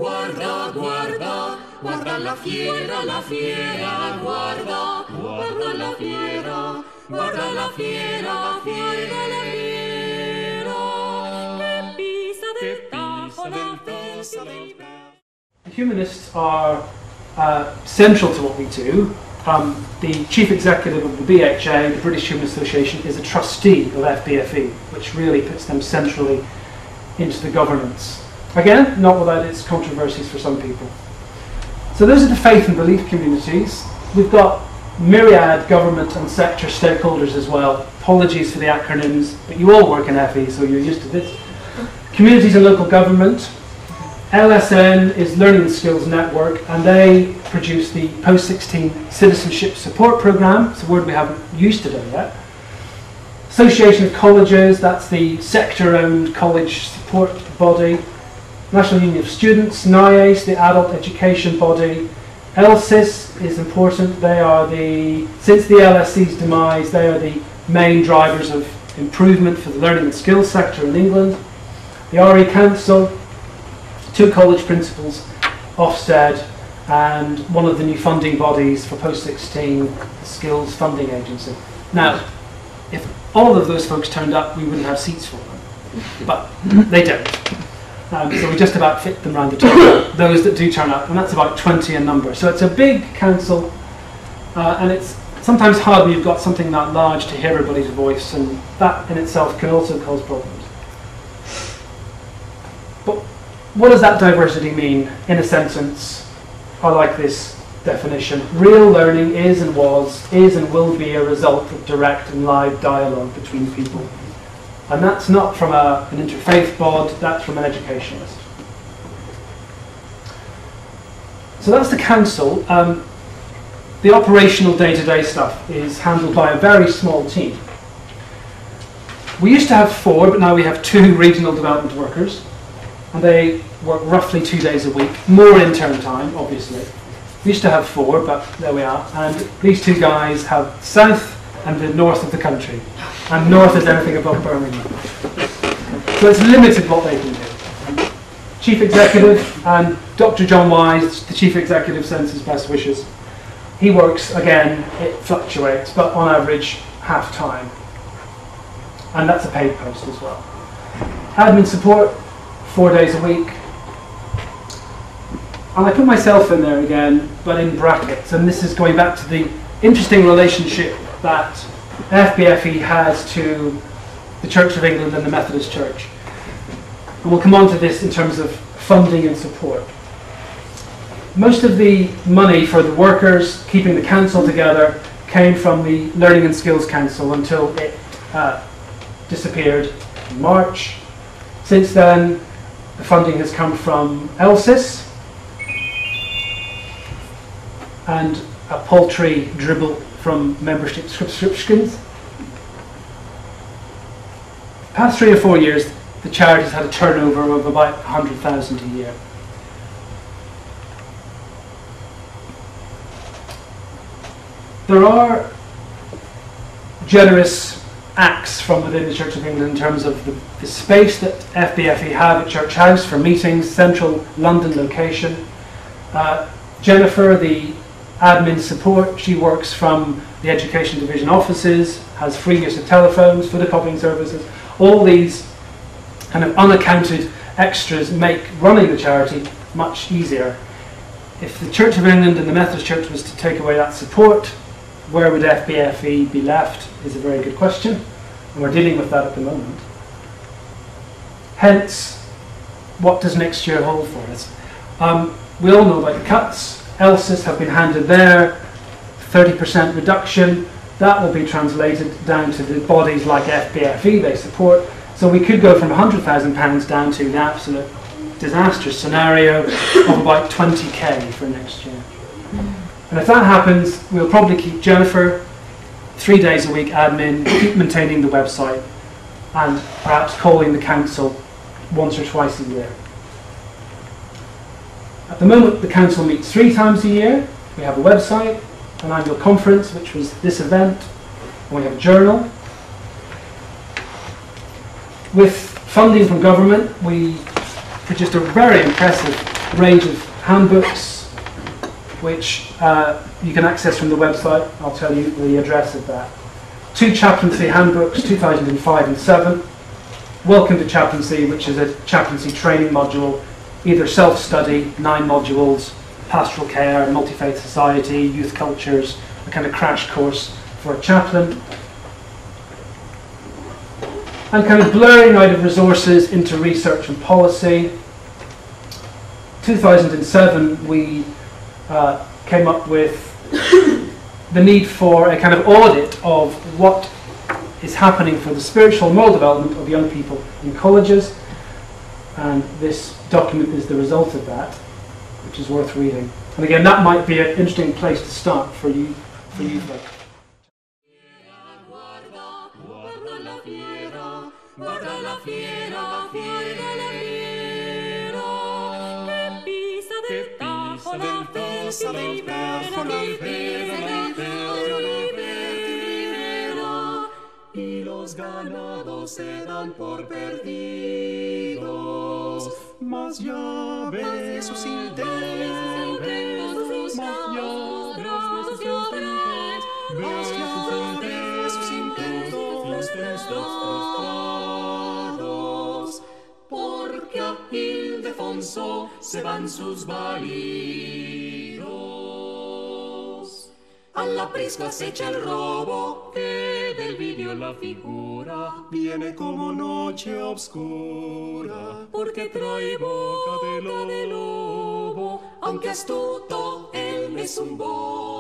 Guarda, guarda, guarda la fiera, guarda, guarda la fiera, guarda la fiera, guarda la fiera, che pisa del tajo la pesa del tajo. Humanists are central to what we do. The chief executive of the BHA, the British Humanist Association, is a trustee of FBFE, which really puts them centrally into the governance. Again, not without its controversies for some people. So those are the faith and belief communities. We've got myriad government and sector stakeholders as well. Apologies for the acronyms, but you all work in FE, so you're used to this. Communities and local government. LSN is Learning and Skills Network, and they produce the Post-16 Citizenship Support Programme. It's a word we haven't used today yet. Association of Colleges, that's the sector-owned college support body. National Union of Students, NIACE, the adult education body. LSIS is important. They are since the LSE's demise, they are the main drivers of improvement for the learning and skills sector in England. The RE Council, 2 college principals, Ofsted, and one of the new funding bodies for post-16, the Skills Funding Agency. Now, if all of those folks turned up, we wouldn't have seats for them, but they don't. So we just about fit them around the table, those that do turn up, and that's about 20 in number. So it's a big council, and it's sometimes hard when you've got something that large to hear everybody's voice, and that in itself can also cause problems. But what does that diversity mean in a sentence? I like this definition. Real learning is and will be a result of direct and live dialogue between people. And that's not from an interfaith bod, that's from an educationalist. So that's the council. The operational day-to-day stuff is handled by a very small team. We used to have 4, but now we have 2 regional development workers, and they work roughly 2 days a week, more in term time, obviously. We used to have 4, but there we are. And these 2 guys have south and the north of the country. And north is anything above Birmingham. So it's limited what they can do. Chief Executive, and Dr. John Wise, the Chief Executive, sends his best wishes. He works, again, it fluctuates, but on average, half time. And that's a paid post as well. Admin support, 4 days a week. And I put myself in there again, but in brackets. And this is going back to the interesting relationship that FBFE has to the Church of England and the Methodist Church. And we'll come on to this in terms of funding and support. Most of the money for the workers, keeping the council together, came from the Learning and Skills Council until it disappeared in March. Since then, the funding has come from LSIS and a paltry dribble from membership subscriptions. The past 3 or 4 years, the charity's had a turnover of about 100,000 a year. There are generous acts from within the Church of England in terms of the space that FBFE have at Church House for meetings, central London location. Jennifer, the admin support, she works from the Education Division offices, has free use of telephones, photocopying services. All these kind of unaccounted extras make running the charity much easier. If the Church of England and the Methodist Church was to take away that support, where would FBFE be left is a very good question, and we're dealing with that at the moment. Hence, what does next year hold for us? We all know about the cuts. LSIS have been handed their 30% reduction. That will be translated down to the bodies like FBFE they support. So we could go from £100,000 down to the absolute disastrous scenario of about 20k for next year. And if that happens, we'll probably keep Jennifer 3 days a week admin, keep maintaining the website, and perhaps calling the council once or twice a year. At the moment, the council meets 3 times a year. We have a website, an annual conference, which was this event, and we have a journal. With funding from government, we produced a very impressive range of handbooks, which you can access from the website. I'll tell you the address of that. 2 chaplaincy handbooks, 2005 and 7. Welcome to Chaplaincy, which is a chaplaincy training module, either self-study, 9 modules, pastoral care, multi-faith society, youth cultures, a kind of crash course for a chaplain. And kind of blurring out of resources into research and policy. 2007, we came up with the need for a kind of audit of what is happening for the spiritual and moral development of young people in colleges, and this document is the result of that, which is worth reading. And again, that might be an interesting place to start for you folk. Guarda la fiera, fiera la fiera, che pisa del tajo la fiera, y los ganados se dan por perdidos, mas ya ve sus intentos, mas ya ve sus intentos frustrados, porque a Ildefonso se van sus válidos. A la prisma se echa el robo, que del vídeo la figura viene como noche obscura, porque trae boca de lobo, aunque astuto él me zumbó.